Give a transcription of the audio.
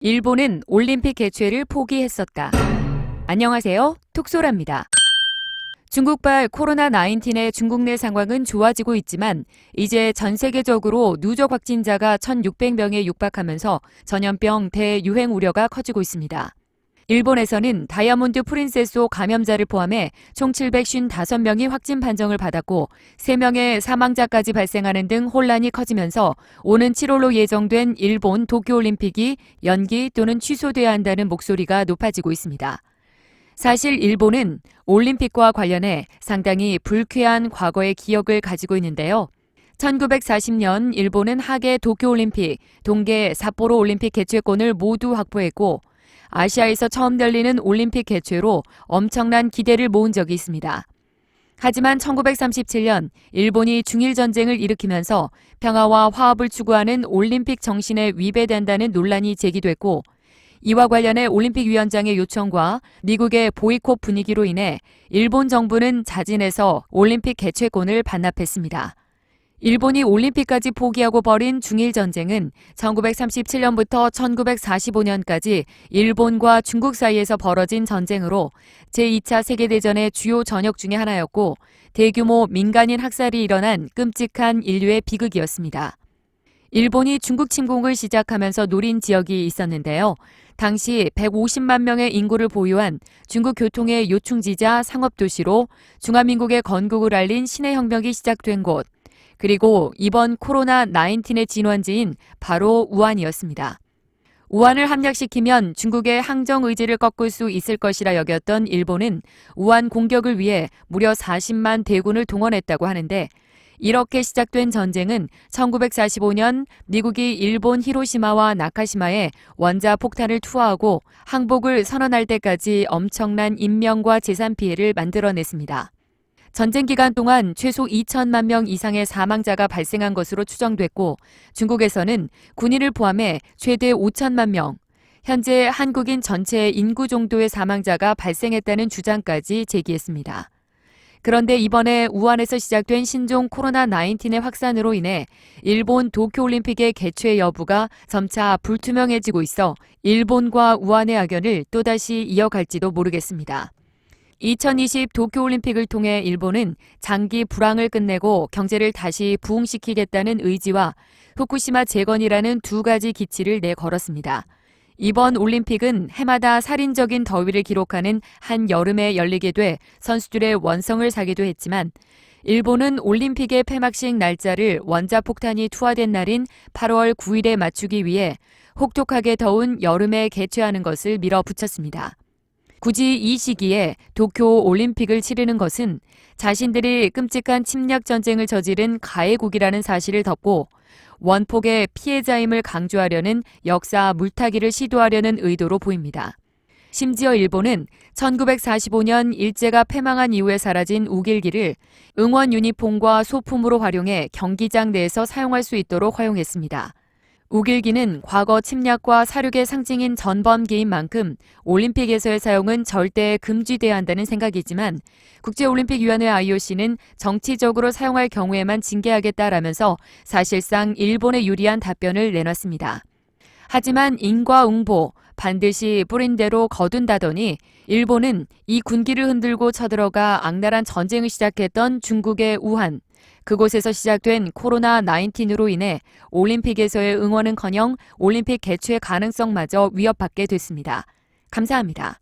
일본은 올림픽 개최를 포기했었다. 안녕하세요. 톡소랍니다. 중국발 코로나19의 중국 내 상황은 좋아지고 있지만 이제 전 세계적으로 누적 확진자가 1,600명에 육박하면서 전염병 대유행 우려가 커지고 있습니다. 일본에서는 다이아몬드 프린세스 감염자를 포함해 총 755명이 확진 판정을 받았고 3명의 사망자까지 발생하는 등 혼란이 커지면서 오는 7월로 예정된 일본 도쿄올림픽이 연기 또는 취소돼야 한다는 목소리가 높아지고 있습니다. 사실 일본은 올림픽과 관련해 상당히 불쾌한 과거의 기억을 가지고 있는데요. 1940년 일본은 하계 도쿄올림픽, 동계 삿포로 올림픽 개최권을 모두 확보했고 아시아에서 처음 열리는 올림픽 개최로 엄청난 기대를 모은 적이 있습니다. 하지만 1937년 일본이 중일전쟁을 일으키면서 평화와 화합을 추구하는 올림픽 정신에 위배된다는 논란이 제기됐고 이와 관련해 올림픽위원장의 요청과 미국의 보이콧 분위기로 인해 일본 정부는 자진해서 올림픽 개최권을 반납했습니다. 일본이 올림픽까지 포기하고 벌인 중일전쟁은 1937년부터 1945년까지 일본과 중국 사이에서 벌어진 전쟁으로 제2차 세계대전의 주요 전역 중의 하나였고 대규모 민간인 학살이 일어난 끔찍한 인류의 비극이었습니다. 일본이 중국 침공을 시작하면서 노린 지역이 있었는데요. 당시 150만 명의 인구를 보유한 중국 교통의 요충지자 상업도시로 중화민국의 건국을 알린 신해혁명이 시작된 곳, 그리고 이번 코로나19의 진원지인 바로 우한이었습니다. 우한을 함락시키면 중국의 항정 의지를 꺾을 수 있을 것이라 여겼던 일본은 우한 공격을 위해 무려 40만 대군을 동원했다고 하는데 이렇게 시작된 전쟁은 1945년 미국이 일본 히로시마와 나카시마에 원자 폭탄을 투하하고 항복을 선언할 때까지 엄청난 인명과 재산 피해를 만들어냈습니다. 전쟁 기간 동안 최소 2천만 명 이상의 사망자가 발생한 것으로 추정됐고 중국에서는 군인을 포함해 최대 5천만 명, 현재 한국인 전체의 인구 정도의 사망자가 발생했다는 주장까지 제기했습니다. 그런데 이번에 우한에서 시작된 신종 코로나19의 확산으로 인해 일본 도쿄올림픽의 개최 여부가 점차 불투명해지고 있어 일본과 우한의 악연을 또다시 이어갈지도 모르겠습니다. 2020 도쿄올림픽을 통해 일본은 장기 불황을 끝내고 경제를 다시 부흥시키겠다는 의지와 후쿠시마 재건이라는 두 가지 기치를 내걸었습니다. 이번 올림픽은 해마다 살인적인 더위를 기록하는 한여름에 열리게 돼 선수들의 원성을 사기도 했지만 일본은 올림픽의 폐막식 날짜를 원자폭탄이 투하된 날인 8월 9일에 맞추기 위해 혹독하게 더운 여름에 개최하는 것을 밀어붙였습니다. 굳이 이 시기에 도쿄 올림픽을 치르는 것은 자신들이 끔찍한 침략 전쟁을 저지른 가해국이라는 사실을 덮고 원폭의 피해자임을 강조하려는 역사 물타기를 시도하려는 의도로 보입니다. 심지어 일본은 1945년 일제가 패망한 이후에 사라진 우길기를 응원 유니폼과 소품으로 활용해 경기장 내에서 사용할 수 있도록 허용했습니다. 우길기는 과거 침략과 사륙의 상징인 전범기인 만큼 올림픽에서의 사용은 절대 금지돼야 한다는 생각이지만 국제올림픽위원회 IOC는 정치적으로 사용할 경우에만 징계하겠다라면서 사실상 일본에 유리한 답변을 내놨습니다. 하지만 인과응보, 반드시 뿌린 대로 거둔다더니 일본은 이 군기를 흔들고 쳐들어가 악랄한 전쟁을 시작했던 중국의 우한, 그곳에서 시작된 코로나19로 인해 올림픽에서의 응원은커녕 올림픽 개최 가능성마저 위협받게 됐습니다. 감사합니다.